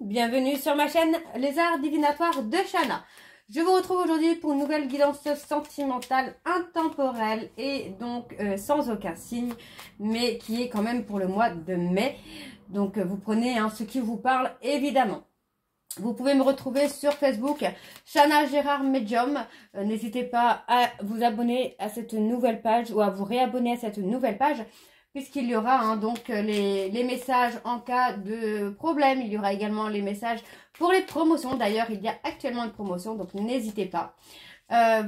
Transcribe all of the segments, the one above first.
bienvenue sur ma chaîne Les Arts Divinatoires de Shana. Je vous retrouve aujourd'hui pour une nouvelle guidance sentimentale intemporelle et donc sans aucun signe, mais qui est quand même pour le mois de mai. Donc vous prenez ce qui vous parle évidemment. Vous pouvez me retrouver sur Facebook, Shana Gérard Medium. N'hésitez pas à vous abonner à cette nouvelle page ou à vous réabonner à cette nouvelle page, puisqu'il y aura donc les messages en cas de problème. Il y aura également les messages pour les promotions. D'ailleurs, il y a actuellement une promotion, donc n'hésitez pas.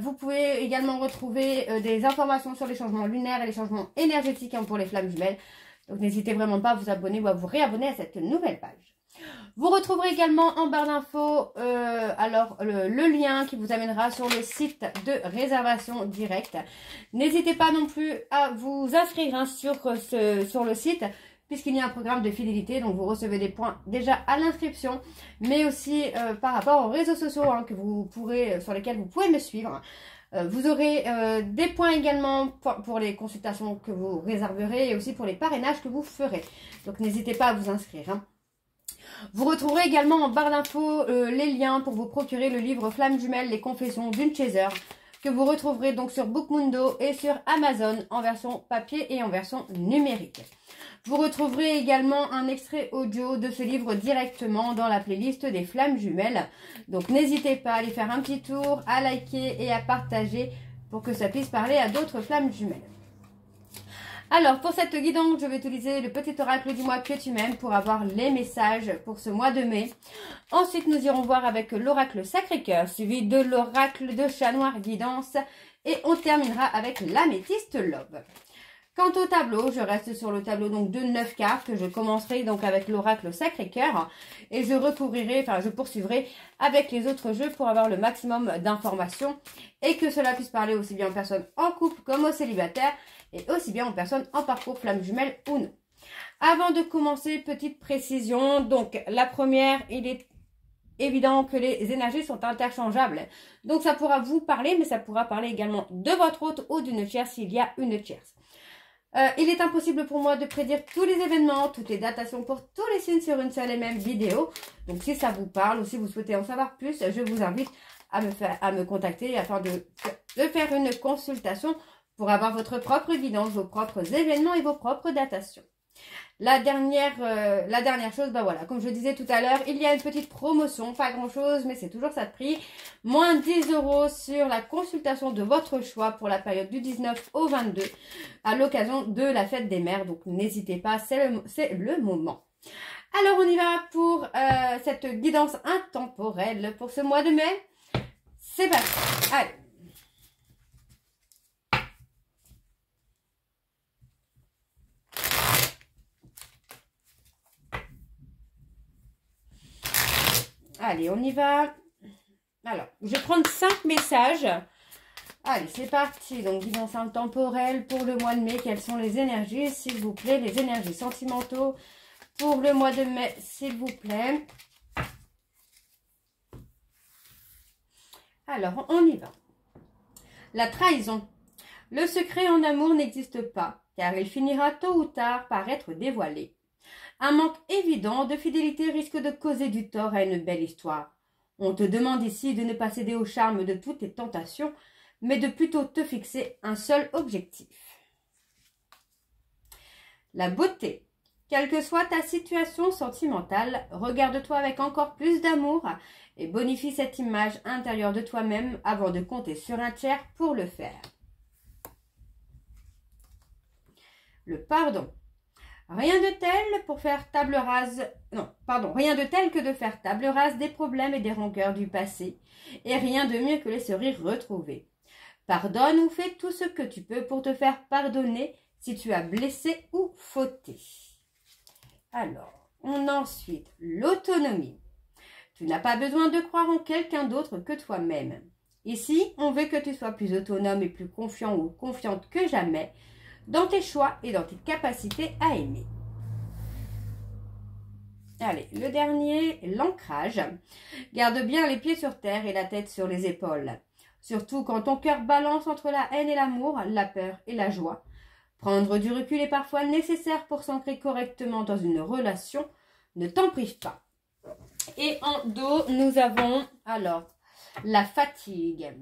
Vous pouvez également retrouver des informations sur les changements lunaires et les changements énergétiques pour les flammes jumelles. Donc n'hésitez vraiment pas à vous abonner ou à vous réabonner à cette nouvelle page. Vous retrouverez également en barre d'infos le lien qui vous amènera sur le site de réservation directe. N'hésitez pas non plus à vous inscrire sur le site, puisqu'il y a un programme de fidélité, donc vous recevez des points déjà à l'inscription, mais aussi par rapport aux réseaux sociaux sur lesquels vous pouvez me suivre. Vous aurez des points également pour les consultations que vous réserverez et aussi pour les parrainages que vous ferez. Donc n'hésitez pas à vous inscrire. Vous retrouverez également en barre d'infos les liens pour vous procurer le livre Flammes jumelles, les confessions d'une chaser, que vous retrouverez donc sur Bookmundo et sur Amazon en version papier et en version numérique. Vous retrouverez également un extrait audio de ce livre directement dans la playlist des flammes jumelles. Donc n'hésitez pas à aller faire un petit tour, à liker et à partager pour que ça puisse parler à d'autres flammes jumelles. Alors, pour cette guidance, je vais utiliser le petit oracle du mois que tu m'aimes pour avoir les messages pour ce mois de mai. Ensuite, nous irons voir avec l'oracle Sacré-Cœur, suivi de l'oracle de Chat Noir Guidance. Et on terminera avec l'améthyste Love. Quant au tableau, je reste sur le tableau donc de 9 cartes que je commencerai donc avec l'oracle Sacré-Cœur. Et je poursuivrai avec les autres jeux pour avoir le maximum d'informations. Et que cela puisse parler aussi bien aux personnes en couple comme aux célibataires. Et aussi bien aux personnes en parcours flamme jumelle ou non. Avant de commencer, petite précision. Donc, la première, il est évident que les énergies sont interchangeables. Donc, ça pourra vous parler, mais ça pourra parler également de votre hôte ou d'une tierce s'il y a une tierce. Il est impossible pour moi de prédire tous les événements, toutes les datations pour tous les signes sur une seule et même vidéo. Donc, si ça vous parle ou si vous souhaitez en savoir plus, je vous invite à me contacter afin de faire une consultation pour avoir votre propre guidance, vos propres événements et vos propres datations. La dernière chose, voilà, comme je disais tout à l'heure, il y a une petite promotion, pas grand chose, mais c'est toujours ça de prix. Moins 10 € sur la consultation de votre choix pour la période du 19 au 22, à l'occasion de la fête des mères. Donc n'hésitez pas, c'est le moment. Alors on y va pour cette guidance intemporelle pour ce mois de mai. C'est parti, allez. Allez, on y va. Alors, je vais prendre 5 messages. Allez, c'est parti. Donc, guidance intemporelle pour le mois de mai. Quelles sont les énergies, s'il vous plaît? Les énergies sentimentaux pour le mois de mai, s'il vous plaît. Alors, on y va. La trahison. Le secret en amour n'existe pas, car il finira tôt ou tard par être dévoilé. Un manque évident de fidélité risque de causer du tort à une belle histoire. On te demande ici de ne pas céder au charme de toutes tes tentations, mais de plutôt te fixer un seul objectif. La beauté. Quelle que soit ta situation sentimentale, regarde-toi avec encore plus d'amour et bonifie cette image intérieure de toi-même avant de compter sur un tiers pour le faire. Le pardon. Rien de tel que de faire table rase des problèmes et des rancœurs du passé, et rien de mieux que les se rire retrouvés. Pardonne ou fais tout ce que tu peux pour te faire pardonner si tu as blessé ou fauté. Alors, on a ensuite l'autonomie. Tu n'as pas besoin de croire en quelqu'un d'autre que toi-même. Ici, on veut que tu sois plus autonome et plus confiant ou confiante que jamais, dans tes choix et dans tes capacités à aimer. Allez, le dernier, l'ancrage. Garde bien les pieds sur terre et la tête sur les épaules. Surtout quand ton cœur balance entre la haine et l'amour, la peur et la joie. Prendre du recul est parfois nécessaire pour s'ancrer correctement dans une relation. Ne t'en prive pas. Et en dos, nous avons alors la fatigue.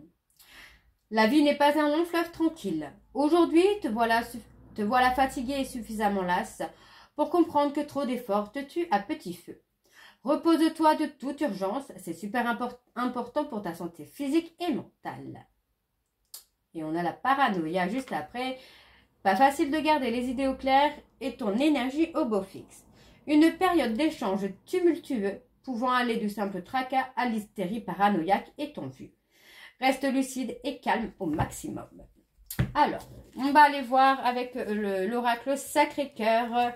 La vie n'est pas un long fleuve tranquille. Aujourd'hui, te voilà fatiguée et suffisamment lasse pour comprendre que trop d'efforts te tuent à petit feu. Repose-toi de toute urgence, c'est super important pour ta santé physique et mentale. Et on a la paranoïa juste après. Pas facile de garder les idées au clair et ton énergie au beau fixe. Une période d'échange tumultueux pouvant aller du simple tracas à l'hystérie paranoïaque est en vue. Reste lucide et calme au maximum. Alors, on va aller voir avec l'oracle Sacré-Cœur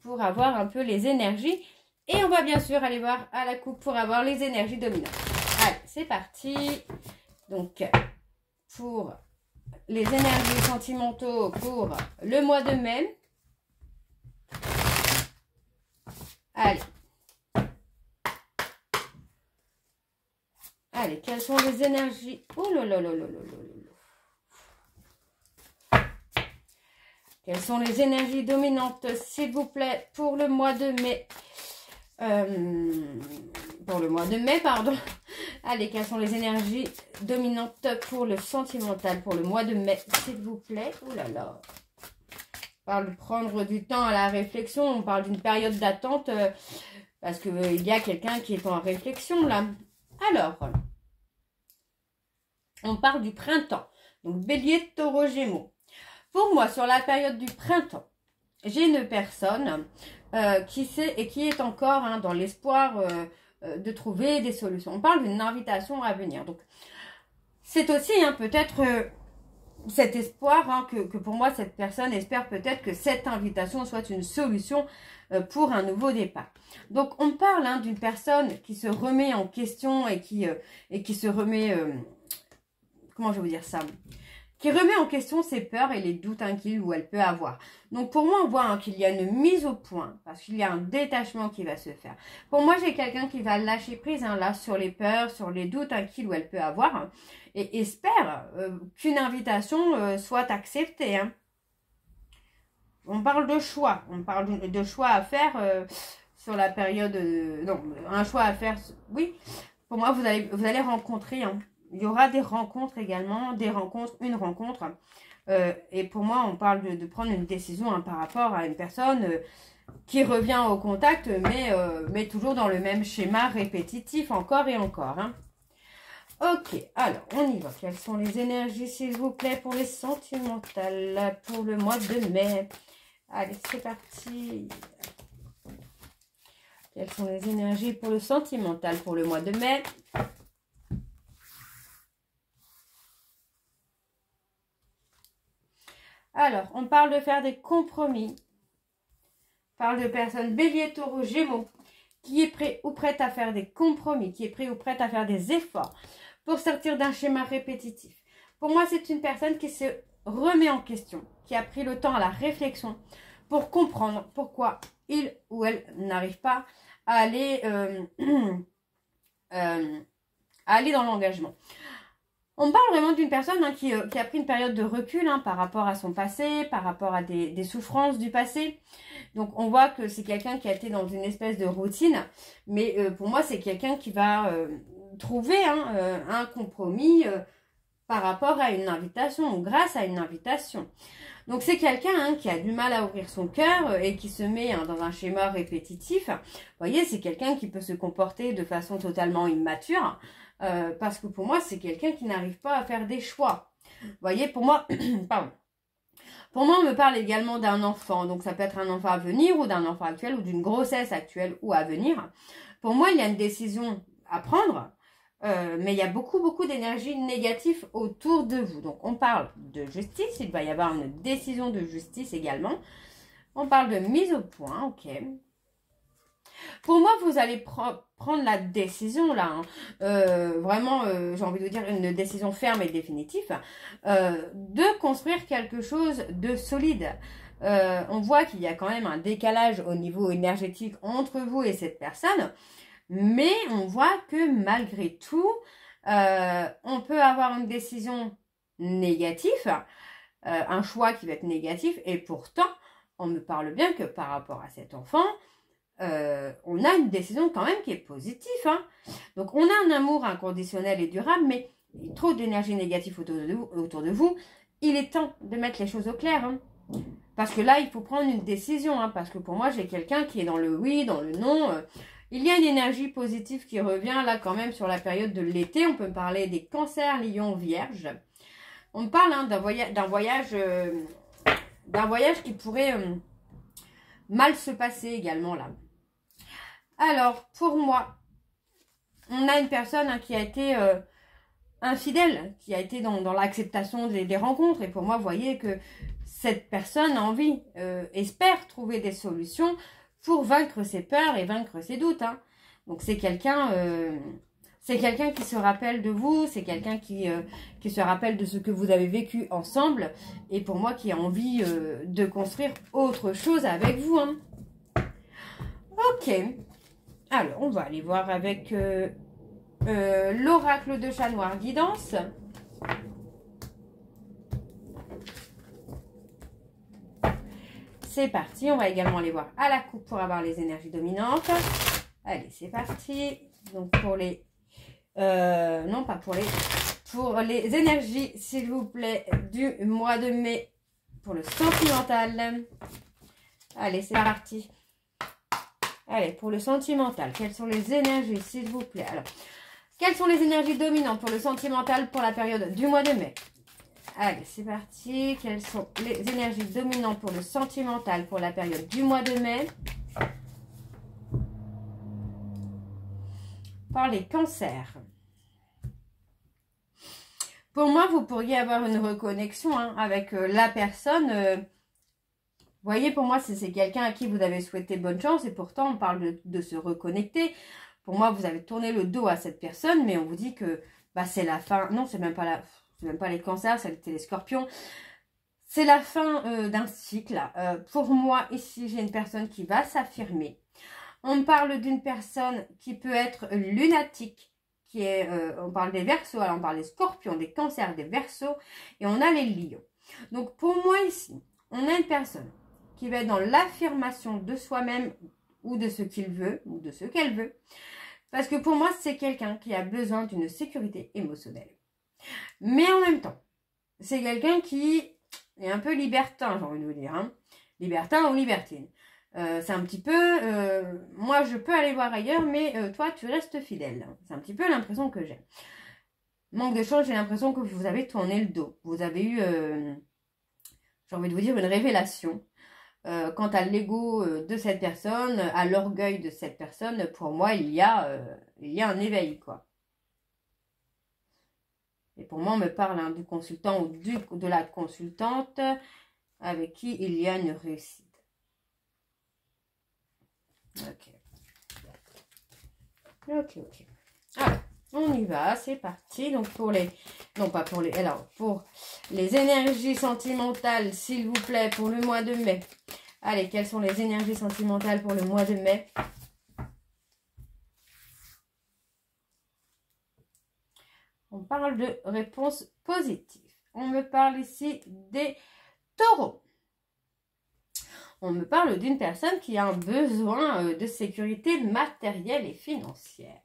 pour avoir un peu les énergies. Et on va bien sûr aller voir à la coupe pour avoir les énergies dominantes. Allez, c'est parti. Donc, pour les énergies sentimentaux pour le mois de mai. Allez. Allez, quelles sont les énergies? Oh là là là là là là là. Quelles sont les énergies dominantes, s'il vous plaît, pour le mois de mai? Pour le mois de mai, pardon. Allez, quelles sont les énergies dominantes pour le sentimental pour le mois de mai, s'il vous plaît? Oh là là. On parle de prendre du temps à la réflexion. On parle d'une période d'attente parce qu'il y a quelqu'un qui est en réflexion là. Alors, on parle du printemps. Donc, Bélier, Taureau, Gémeaux. Pour moi, sur la période du printemps, j'ai une personne qui sait et qui est encore dans l'espoir de trouver des solutions. On parle d'une invitation à venir. Donc, c'est aussi peut-être cet espoir que pour moi, cette personne espère peut-être que cette invitation soit une solution pour un nouveau départ. Donc, on parle d'une personne qui se remet en question et qui se remet... comment je vais vous dire ça? Qui remet en question ses peurs et les doutes qu'il ou elle peut avoir. Donc pour moi, on voit qu'il y a une mise au point, parce qu'il y a un détachement qui va se faire. Pour moi, j'ai quelqu'un qui va lâcher prise là sur les peurs, sur les doutes qu'il ou elle peut avoir, et espère qu'une invitation soit acceptée. On parle de choix, on parle de choix à faire sur la période... non, un choix à faire, oui. Pour moi, vous allez rencontrer... il y aura des rencontres également, une rencontre. Et pour moi, on parle de prendre une décision par rapport à une personne qui revient au contact, mais toujours dans le même schéma répétitif, encore et encore. Ok, alors, on y va. Quelles sont les énergies, s'il vous plaît, pour les sentimentales, pour le mois de mai? Allez, c'est parti. Quelles sont les énergies pour le sentimental, pour le mois de mai? Alors, on parle de faire des compromis. On parle de personnes Bélier, Taureau, Gémeaux, qui est prêt ou prête à faire des compromis, qui est prêt ou prête à faire des efforts pour sortir d'un schéma répétitif. Pour moi, c'est une personne qui se remet en question, qui a pris le temps à la réflexion pour comprendre pourquoi il ou elle n'arrive pas à aller, dans l'engagement. On parle vraiment d'une personne qui a pris une période de recul par rapport à son passé, par rapport à des souffrances du passé. Donc, on voit que c'est quelqu'un qui a été dans une espèce de routine. Mais pour moi, c'est quelqu'un qui va trouver un compromis par rapport à une invitation ou grâce à une invitation. Donc, c'est quelqu'un qui a du mal à ouvrir son cœur et qui se met dans un schéma répétitif. Vous voyez, c'est quelqu'un qui peut se comporter de façon totalement immature. Parce que pour moi, c'est quelqu'un qui n'arrive pas à faire des choix. Vous voyez, pour moi, pardon. Pour moi, on me parle également d'un enfant. Donc, ça peut être un enfant à venir ou d'un enfant actuel ou d'une grossesse actuelle ou à venir. Pour moi, il y a une décision à prendre. Mais il y a beaucoup d'énergie négative autour de vous. Donc, on parle de justice. Il va y avoir une décision de justice également. On parle de mise au point. Ok. Pour moi, vous allez prendre la décision là, vraiment, j'ai envie de dire une décision ferme et définitive, de construire quelque chose de solide. On voit qu'il y a quand même un décalage au niveau énergétique entre vous et cette personne, mais on voit que malgré tout, on peut avoir une décision négative, un choix qui va être négatif, et pourtant, on me parle bien que par rapport à cet enfant, on on a une décision quand même qui est positive. Hein. Donc, on a un amour inconditionnel et durable, mais il y a trop d'énergie négative autour de vous. Il est temps de mettre les choses au clair. Hein. Parce que là, il faut prendre une décision. Hein, parce que pour moi, j'ai quelqu'un qui est dans le oui, dans le non. Il y a une énergie positive qui revient là quand même sur la période de l'été. On peut parler des cancers, lions, vierges. On me parle hein, d'un voyage qui pourrait mal se passer également là. Alors, pour moi, on a une personne hein, qui a été infidèle, qui a été dans l'acceptation des rencontres. Et pour moi, vous voyez que cette personne a envie, espère trouver des solutions pour vaincre ses peurs et vaincre ses doutes. Hein. Donc, c'est quelqu'un qui se rappelle de vous, c'est quelqu'un qui se rappelle de ce que vous avez vécu ensemble. Et pour moi, qui a envie de construire autre chose avec vous. Hein. Ok. Alors, on va aller voir avec l'oracle de chat noir guidance. C'est parti. On va également aller voir à la coupe pour avoir les énergies dominantes. Allez, c'est parti. Donc, pour les... non, pas pour les... Pour les énergies, s'il vous plaît, du mois de mai. Pour le sentimental. Allez, c'est parti. Allez, pour le sentimental, quelles sont les énergies, s'il vous plaît? Alors, quelles sont les énergies dominantes pour le sentimental pour la période du mois de mai? Allez, c'est parti. Quelles sont les énergies dominantes pour le sentimental pour la période du mois de mai? Par les cancers. Pour moi, vous pourriez avoir une reconnexion hein, avec la personne... Vous voyez, pour moi, c'est quelqu'un à qui vous avez souhaité bonne chance et pourtant, on parle de se reconnecter. Pour moi, vous avez tourné le dos à cette personne, mais on vous dit que bah, c'est la fin. Non, c'est même pas les cancers, c'était les scorpions. C'est la fin d'un cycle. Pour moi, ici, j'ai une personne qui va s'affirmer. On parle d'une personne qui peut être lunatique, qui est, on parle des Verseaux, alors on parle des scorpions, des cancers, des Verseaux, et on a les lions. Donc, pour moi, ici, on a une personne qui va être dans l'affirmation de soi-même ou de ce qu'il veut ou de ce qu'elle veut. Parce que pour moi, c'est quelqu'un qui a besoin d'une sécurité émotionnelle. Mais en même temps, c'est quelqu'un qui est un peu libertin, j'ai envie de vous dire. Hein. Libertin ou libertine. C'est un petit peu, moi je peux aller voir ailleurs, mais toi tu restes fidèle. C'est un petit peu l'impression que j'ai. Manque de chance, j'ai l'impression que vous avez tourné le dos. Vous avez eu, j'ai envie de vous dire, une révélation. Quant à l'ego de cette personne, à l'orgueil de cette personne, pour moi, il y a un éveil, quoi. Et pour moi, on me parle hein, du consultant ou de la consultante avec qui il y a une réussite. Ok. Alors, on y va, c'est parti. Donc, pour les... Non, pas pour les... Alors, pour les énergies sentimentales, s'il vous plaît, pour le mois de mai. Allez, quelles sont les énergies sentimentales pour le mois de mai? On parle de réponses positives. On me parle ici des taureaux. On me parle d'une personne qui a un besoin de sécurité matérielle et financière.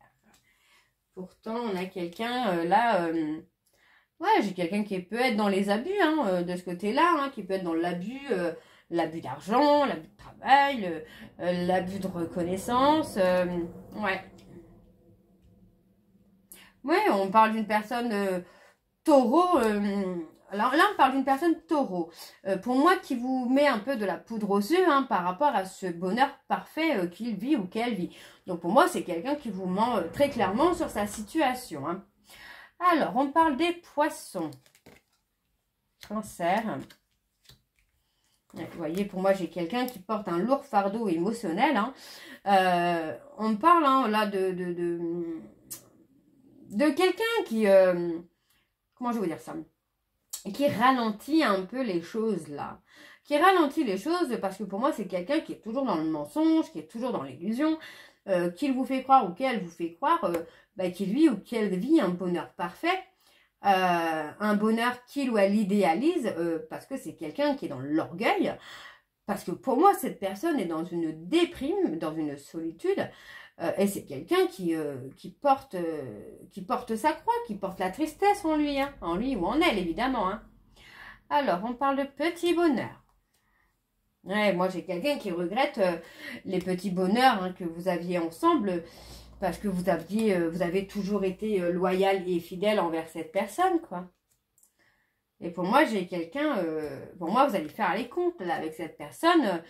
Pourtant, on a quelqu'un là... ouais, j'ai quelqu'un qui peut être dans les abus hein, de ce côté-là, hein, qui peut être dans l'abus d'argent, l'abus de travail, l'abus de reconnaissance. Ouais. Ouais, on parle d'une personne taureau. Alors là, on parle d'une personne taureau. Pour moi, qui vous met un peu de la poudre aux yeux hein, par rapport à ce bonheur parfait qu'il vit ou qu'elle vit. Donc pour moi, c'est quelqu'un qui vous ment très clairement sur sa situation. Hein. Alors, on parle des poissons. Cancer. Vous voyez, pour moi, j'ai quelqu'un qui porte un lourd fardeau émotionnel. Hein. On me parle hein, là de quelqu'un qui... comment je vais vous dire ça? Qui ralentit un peu les choses là. Qui ralentit les choses parce que pour moi, c'est quelqu'un qui est toujours dans le mensonge, qui est toujours dans l'illusion, qu'il vous fait croire ou qu'elle vous fait croire qu'il vit ou qu'elle vit un bonheur parfait. Un bonheur qu'il ou elle idéalise parce que c'est quelqu'un qui est dans l'orgueil, parce que pour moi, cette personne est dans une déprime, dans une solitude, et c'est quelqu'un qui porte sa croix, qui porte la tristesse en lui, hein, en lui ou en elle, évidemment. Hein. Alors, on parle de petit bonheur. Ouais, moi, j'ai quelqu'un qui regrette les petits bonheurs hein, que vous aviez ensemble, parce que vous avez toujours été loyal et fidèle envers cette personne, quoi. Et pour moi, j'ai quelqu'un, pour moi, vous allez faire les comptes là, avec cette personne.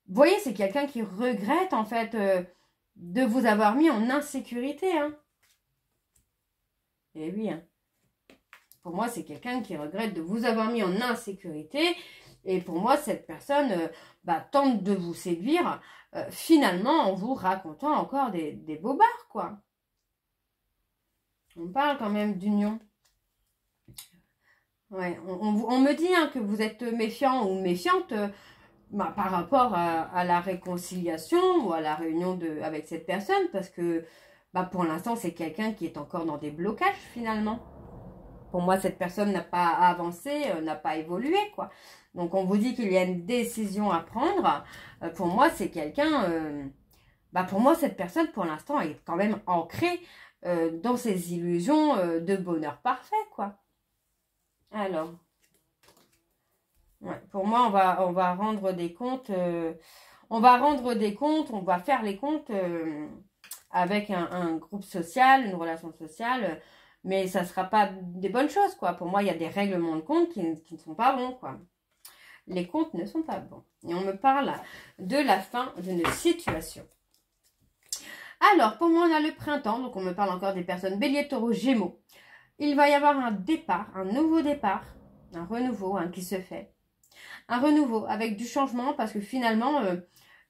Vous voyez, c'est quelqu'un qui regrette, en fait, de vous avoir mis en insécurité. Hein. Et oui, hein. Pour moi, c'est quelqu'un qui regrette de vous avoir mis en insécurité. Et pour moi, cette personne tente de vous séduire, finalement, en vous racontant encore des bobards, quoi. On parle quand même d'union. Ouais, on me dit hein, que vous êtes méfiant ou méfiante par rapport à la réconciliation ou à la réunion avec cette personne, parce que pour l'instant, c'est quelqu'un qui est encore dans des blocages, finalement. Pour moi, cette personne n'a pas avancé, n'a pas évolué, quoi. Donc, on vous dit qu'il y a une décision à prendre. Pour moi, c'est quelqu'un... pour moi, cette personne, pour l'instant, est quand même ancrée dans ses illusions de bonheur parfait, quoi. Alors, ouais, pour moi, on va rendre des comptes. On va faire les comptes avec un groupe social, une relation sociale. Mais ça ne sera pas des bonnes choses, quoi. Pour moi, il y a des règlements de compte qui ne sont pas bons, quoi. Les comptes ne sont pas bons. Et on me parle de la fin d'une situation. Alors, pour moi, on a le printemps. Donc, on me parle encore des personnes Bélier, Taureau, Gémeaux. Il va y avoir un départ, un nouveau départ, un renouveau qui se fait. Un renouveau avec du changement parce que finalement,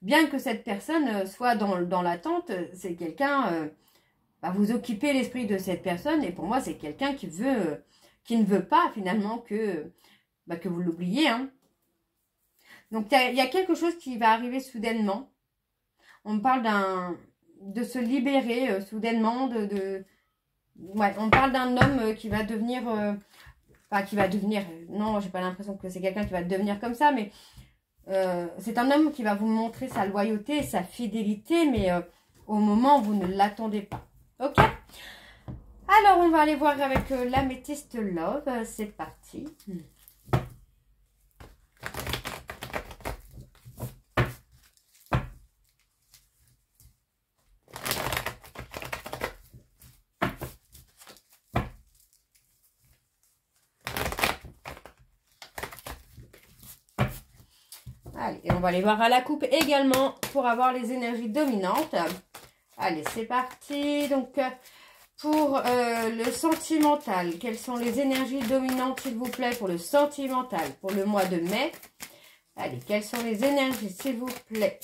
bien que cette personne soit dans l'attente, c'est quelqu'un... vous occupez l'esprit de cette personne et pour moi, c'est quelqu'un qui ne veut pas finalement que vous l'oubliez. Hein. Donc, il y a quelque chose qui va arriver soudainement. On me parle de se libérer soudainement, ouais, on parle d'un homme qui va devenir... non, j'ai pas l'impression que c'est quelqu'un qui va devenir comme ça, mais c'est un homme qui va vous montrer sa loyauté, sa fidélité, mais au moment où vous ne l'attendez pas. Ok? Alors, on va aller voir avec l'améthyste Love. C'est parti. Allez, et on va aller voir à la coupe également pour avoir les énergies dominantes. Allez, c'est parti. Donc, pour le sentimental, quelles sont les énergies dominantes, s'il vous plaît, pour le sentimental, pour le mois de mai? Allez, quelles sont les énergies, s'il vous plaît,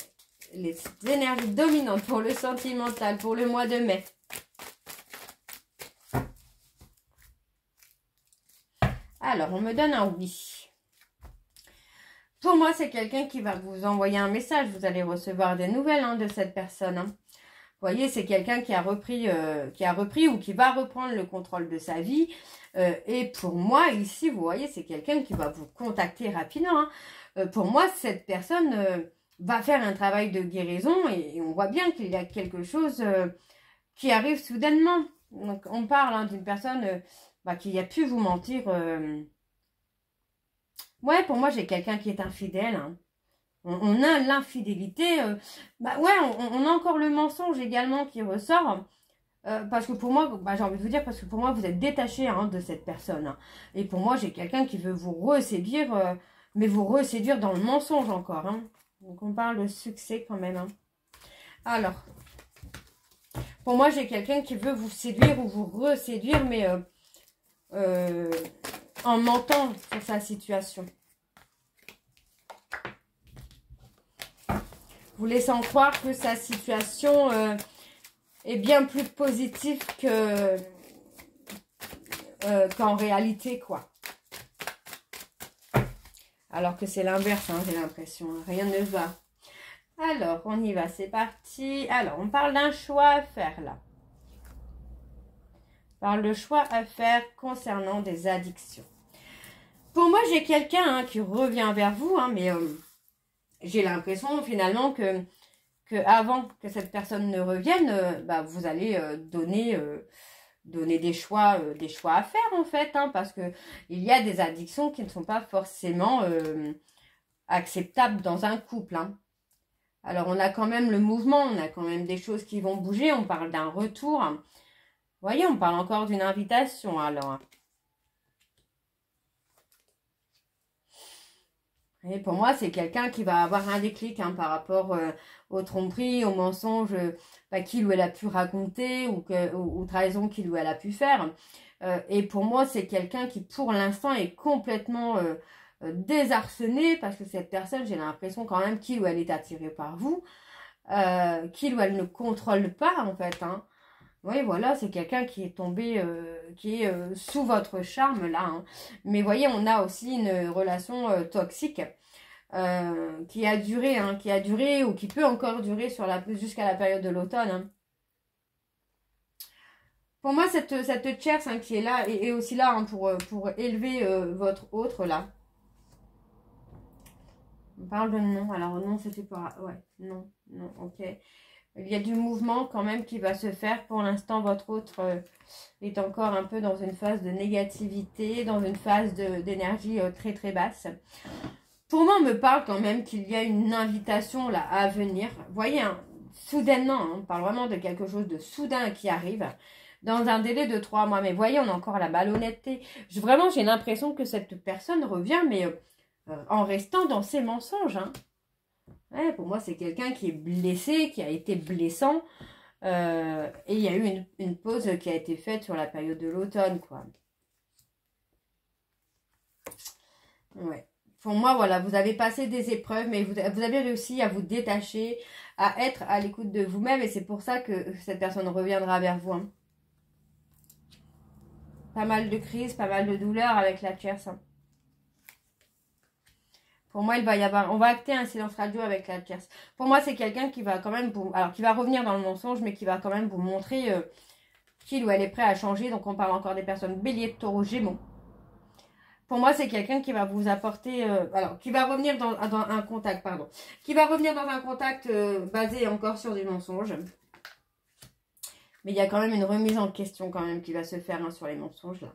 les énergies dominantes pour le sentimental, pour le mois de mai? Alors, on me donne un oui. Pour moi, c'est quelqu'un qui va vous envoyer un message. Vous allez recevoir des nouvelles de cette personne. Vous voyez, c'est quelqu'un qui a repris ou qui va reprendre le contrôle de sa vie. Et pour moi, ici, vous voyez, c'est quelqu'un qui va vous contacter rapidement. Pour moi, cette personne va faire un travail de guérison et on voit bien qu'il y a quelque chose qui arrive soudainement. Donc, on parle d'une personne qui a pu vous mentir. Ouais, pour moi, j'ai quelqu'un qui est infidèle. Hein. On a l'infidélité. Ouais, on a encore le mensonge également qui ressort. Parce que pour moi, j'ai envie de vous dire, parce que pour moi, vous êtes détaché de cette personne. Hein. Et pour moi, j'ai quelqu'un qui veut vous reséduire, mais vous reséduire dans le mensonge encore. Hein. Donc, on parle de succès quand même. Hein. Alors, pour moi, j'ai quelqu'un qui veut vous séduire ou vous reséduire, mais en mentant sur sa situation. Vous laissant croire que sa situation est bien plus positive qu'en réalité, quoi. Alors que c'est l'inverse, j'ai l'impression. Rien ne va. Alors, on y va, c'est parti. Alors, on parle d'un choix à faire, là. On parle de choix à faire concernant des addictions. Pour moi, j'ai quelqu'un qui revient vers vous, mais j'ai l'impression finalement que avant que cette personne ne revienne, vous allez donner des choix à faire en fait, hein, parce que il y a des addictions qui ne sont pas forcément acceptables dans un couple, hein. Alors on a quand même le mouvement, on a quand même des choses qui vont bouger, on parle d'un retour. Vous voyez, on parle encore d'une invitation alors. Et pour moi, c'est quelqu'un qui va avoir un déclic, hein, par rapport aux tromperies, aux mensonges qu'il ou elle a pu raconter ou trahison qu'il ou elle a pu faire. Et pour moi, c'est quelqu'un qui, pour l'instant, est complètement désarçonné parce que cette personne, j'ai l'impression quand même qu'il ou elle est attiré par vous, qu'il ou elle ne contrôle pas, en fait, hein. Oui, voilà, c'est quelqu'un qui est tombé, qui est sous votre charme, là, hein. Mais voyez, on a aussi une relation toxique qui a duré, hein, ou qui peut encore durer jusqu'à la période de l'automne, hein. Pour moi, cette tierce, hein, qui est là, est aussi là, hein, pour élever votre autre, là. On parle de non. Alors, non, c'était pas... Ouais, non, ok. Il y a du mouvement quand même qui va se faire. Pour l'instant, votre autre est encore un peu dans une phase de négativité, dans une phase d'énergie très très basse. Pour moi, on me parle quand même qu'il y a une invitation là à venir. Vous voyez, hein, soudainement, hein, on parle vraiment de quelque chose de soudain qui arrive dans un délai de 3 mois. Mais voyez, on a encore la malhonnêteté. Vraiment, j'ai l'impression que cette personne revient, mais en restant dans ses mensonges, hein. Ouais, pour moi, c'est quelqu'un qui est blessé, qui a été blessant. Et il y a eu une pause qui a été faite sur la période de l'automne, quoi. Ouais. Pour moi, voilà, vous avez passé des épreuves, mais vous avez réussi à vous détacher, à être à l'écoute de vous-même. Et c'est pour ça que cette personne reviendra vers vous, hein. Pas mal de crises, pas mal de douleurs avec la tierce, hein. Pour moi, il va y avoir... On va acter un silence radio avec la tierce. Pour moi, c'est quelqu'un qui va quand même... Alors, qui va revenir dans le mensonge, mais qui va quand même vous montrer qu'il ou elle est prêt à changer. Donc, on parle encore des personnes bélier, taureau, gémeaux. Pour moi, c'est quelqu'un qui va vous apporter... alors, qui va revenir dans un contact, pardon. Qui va revenir dans un contact basé encore sur du mensonge. Mais il y a quand même une remise en question quand même qui va se faire, hein, sur les mensonges, là.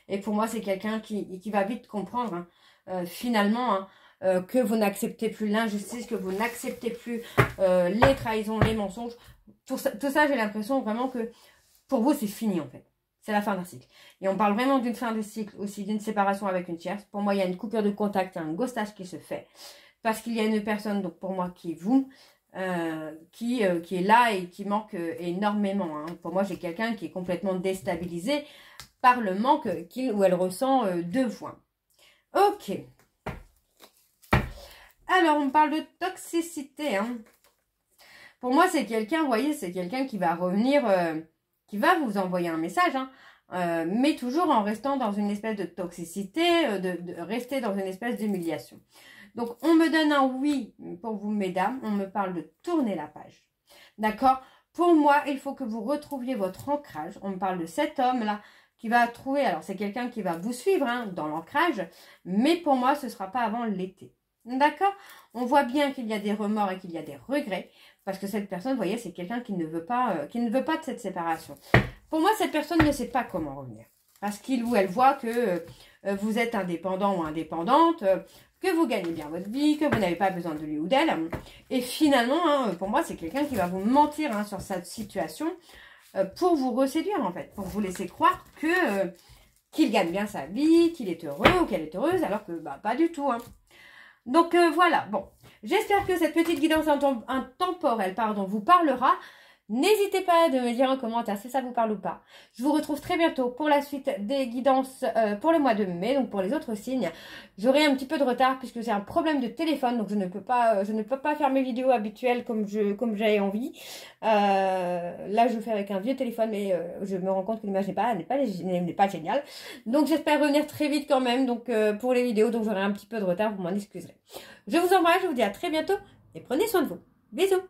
Et pour moi, c'est quelqu'un qui va vite comprendre, hein, finalement... Hein, que vous n'acceptez plus l'injustice, que vous n'acceptez plus les trahisons, les mensonges. Tout ça, j'ai l'impression vraiment que pour vous, c'est fini en fait. C'est la fin d'un cycle. Et on parle vraiment d'une fin de cycle, aussi d'une séparation avec une tierce. Pour moi, il y a une coupure de contact, un ghostage qui se fait. Parce qu'il y a une personne, donc pour moi, qui est vous, qui est là et qui manque énormément, hein. Pour moi, j'ai quelqu'un qui est complètement déstabilisé par le manque qu'il ou elle ressent de vous. Ok. Alors, on parle de toxicité, hein. Pour moi, c'est quelqu'un, vous voyez, c'est quelqu'un qui va revenir, qui va vous envoyer un message, hein, mais toujours en restant dans une espèce de toxicité, de rester dans une espèce d'humiliation. Donc, on me donne un oui pour vous, mesdames. On me parle de tourner la page. D'accord? Pour moi, il faut que vous retrouviez votre ancrage. On me parle de cet homme-là qui va trouver, alors c'est quelqu'un qui va vous suivre, hein, dans l'ancrage, mais pour moi, ce ne sera pas avant l'été. D'accord? On voit bien qu'il y a des remords et qu'il y a des regrets. Parce que cette personne, vous voyez, c'est quelqu'un qui ne veut pas de cette séparation. Pour moi, cette personne ne sait pas comment revenir. Parce qu'il ou elle voit que vous êtes indépendant ou indépendante, que vous gagnez bien votre vie, que vous n'avez pas besoin de lui ou d'elle. Et finalement, hein, pour moi, c'est quelqu'un qui va vous mentir, hein, sur cette situation pour vous reséduire, en fait. Pour vous laisser croire que qu'il gagne bien sa vie, qu'il est heureux ou qu'elle est heureuse, alors que pas du tout, hein. Donc voilà, bon, j'espère que cette petite guidance intemporelle, vous parlera. N'hésitez pas à me dire en commentaire si ça vous parle ou pas. Je vous retrouve très bientôt pour la suite des guidances pour le mois de mai, donc pour les autres signes. J'aurai un petit peu de retard puisque j'ai un problème de téléphone, donc je ne peux pas faire mes vidéos habituelles comme j'avais envie. Là, je fais avec un vieux téléphone, mais je me rends compte que l'image n'est pas géniale. Donc j'espère revenir très vite quand même, donc pour les vidéos, donc j'aurai un petit peu de retard, vous m'en excuserez. Je vous embrasse, je vous dis à très bientôt et prenez soin de vous. Bisous.